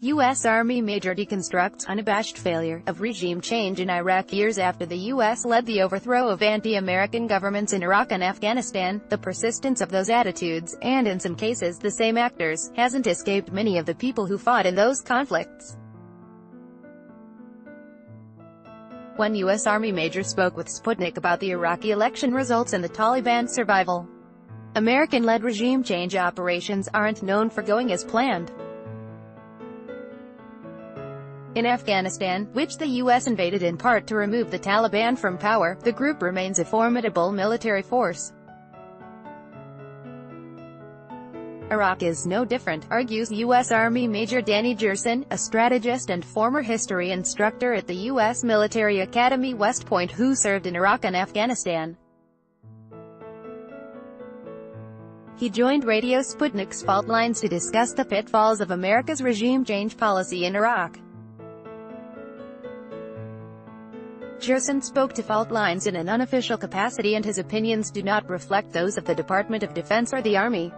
U.S. Army Major deconstructs unabashed failure of regime change in Iraq years after the U.S. led the overthrow of anti-American governments in Iraq and Afghanistan. The persistence of those attitudes, and in some cases the same actors, hasn't escaped many of the people who fought in those conflicts. One U.S. Army major spoke with Sputnik about the Iraqi election results and the Taliban's survival. American-led regime change operations aren't known for going as planned. In Afghanistan, which the U.S. invaded in part to remove the Taliban from power, the group remains a formidable military force. Iraq is no different, argues U.S. Army Major Danny Jerson, a strategist and former history instructor at the U.S. Military Academy West Point who served in Iraq and Afghanistan. He joined Radio Sputnik's Fault Lines to discuss the pitfalls of America's regime change policy in Iraq. Jerson spoke to Fault Lines in an unofficial capacity and his opinions do not reflect those of the Department of Defense or the Army.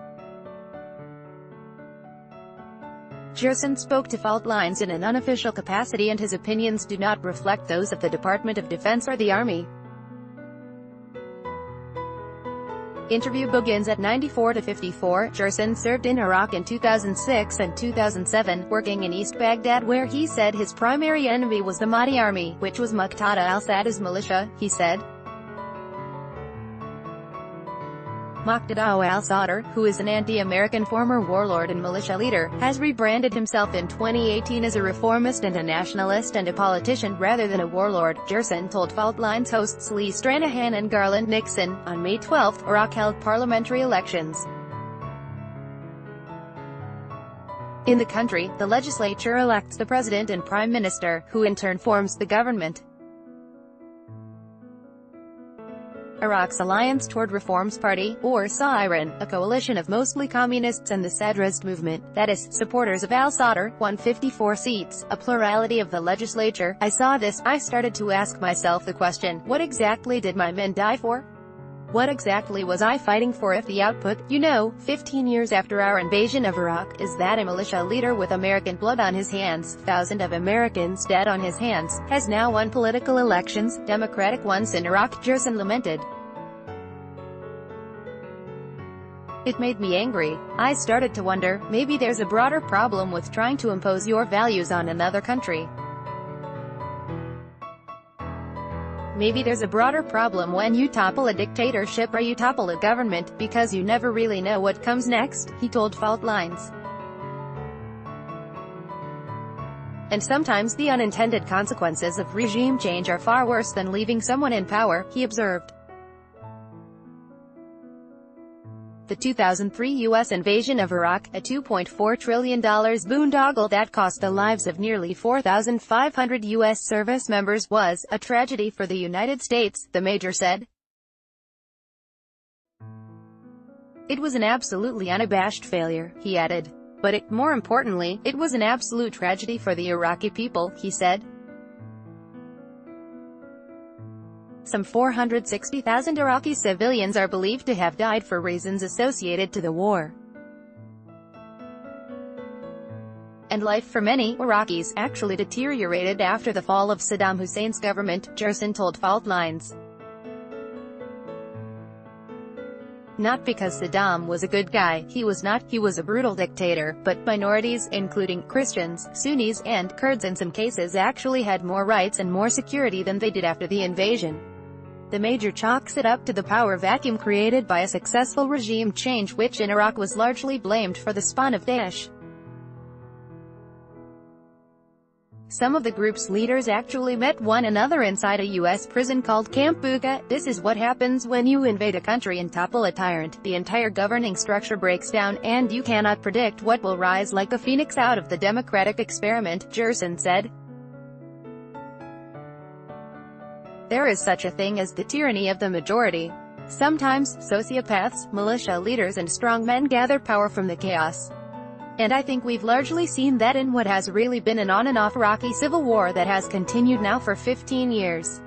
Jerson spoke to Fault Lines in an unofficial capacity and his opinions do not reflect those of the Department of Defense or the Army. Interview begins at 94 to 54. Jerson served in Iraq in 2006 and 2007, working in East Baghdad where he said his primary enemy was the Mahdi army, which was Muqtada al-Sadr's militia, he said. Muqtada al-Sadr, who is an anti-American former warlord and militia leader, has rebranded himself in 2018 as a reformist and a nationalist and a politician rather than a warlord, Jerson told Fault Lines hosts Lee Stranahan and Garland Nixon. On May 12, Iraq held parliamentary elections. In the country, the legislature elects the president and prime minister, who in turn forms the government. Iraq's Alliance Toward Reform's Party, or SAIRAN, a coalition of mostly communists and the Sadrist movement, that is, supporters of al-Sadr, won 54 seats, a plurality of the legislature. I saw this, I started to ask myself the question, what exactly did my men die for? What exactly was I fighting for if the output, 15 years after our invasion of Iraq, is that a militia leader with American blood on his hands, thousands of Americans dead on his hands, has now won political elections, Democratic ones in Iraq, Jerson lamented. It made me angry. I started to wonder, maybe there's a broader problem with trying to impose your values on another country. Maybe there's a broader problem when you topple a dictatorship or you topple a government, because you never really know what comes next, he told Fault Lines. And sometimes the unintended consequences of regime change are far worse than leaving someone in power, he observed. The 2003 U.S. invasion of Iraq, a $2.4 trillion boondoggle that cost the lives of nearly 4,500 U.S. service members, was a tragedy for the United States, the major said. It was an absolutely unabashed failure, he added. But more importantly, it was an absolute tragedy for the Iraqi people, he said. Some 460,000 Iraqi civilians are believed to have died for reasons associated to the war. And life for many Iraqis actually deteriorated after the fall of Saddam Hussein's government, Jerson told Fault Lines. Not because Saddam was a good guy, he was not, he was a brutal dictator, but minorities, including Christians, Sunnis, and Kurds in some cases actually had more rights and more security than they did after the invasion. The major chalks it up to the power vacuum created by a successful regime change which in Iraq was largely blamed for the spawn of Daesh. Some of the group's leaders actually met one another inside a U.S. prison called Camp Bucca. This is what happens when you invade a country and topple a tyrant. The entire governing structure breaks down, and you cannot predict what will rise like a phoenix out of the democratic experiment, Jerson said. There is such a thing as the tyranny of the majority. Sometimes, sociopaths, militia leaders and strongmen gather power from the chaos. And I think we've largely seen that in what has really been an on-and-off Iraqi civil war that has continued now for 15 years.